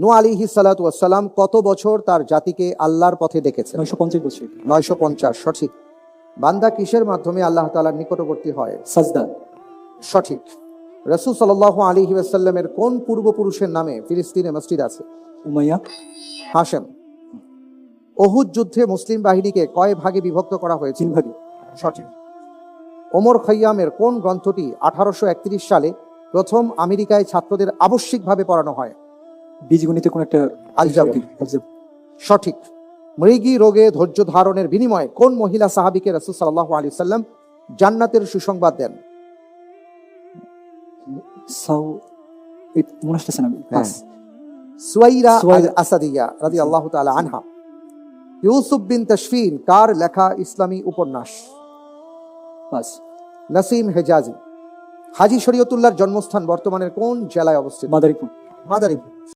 নূহ আলাইহিস সালাতু ওয়াস সালাম কত বছর তার জাতিকে আল্লাহর পথে ডেকেছেন? 950 বছর। 950। সঠিক। বান্দা কিসের মাধ্যমে আল্লাহ তাআলার নিকটবর্তী হয়? সাজদা। সঠিক। রাসূল সাল্লাল্লাহু আলাইহি ওয়াসাল্লামের কোন পূর্বপুরুষের নামে ফিলিস্তিনে মসজিদ আছে? উমাইয়া। হাশেম। উহুদ যুদ্ধে মুসলিম বাহিনীকে কয় ভাগে বিভক্ত করা হয়েছিল? 3 ভাগে। সঠিক। ওমর খৈয়ামের কোন গ্রন্থটি 1831 সালে প্রথম আমেরিকায় ছাত্রদের আবশ্যিকভাবে পড়ানো হয়? বীজগণিতে কোন একটা আলজাবর। আলজাবর। সঠিক। মৃগী রোগে ধৈর্য ধারণের বিনিময়ে কোন মহিলা সাহাবীকে রাসূল সাল্লাল্লাহু আলাইহি সাল্লাম জান্নাতের সুসংবাদ দেন? সাউ এই মনে আসতেছে না। পাস। সুয়াইরা আল সুয়াইরা। আসাদিয়া রাদিয়াল্লাহু তাআলা আনহা। ইউসুফ বিন তাশফিন কার লেখা ইসলামী উপন্যাস? পাস। নাসিম হেজাজি। হাজী শরীয়তুল্লাহর জন্মস্থান বর্তমানের কোন জেলায় অবস্থিত? মাদারীপুর। মাদারীপুর।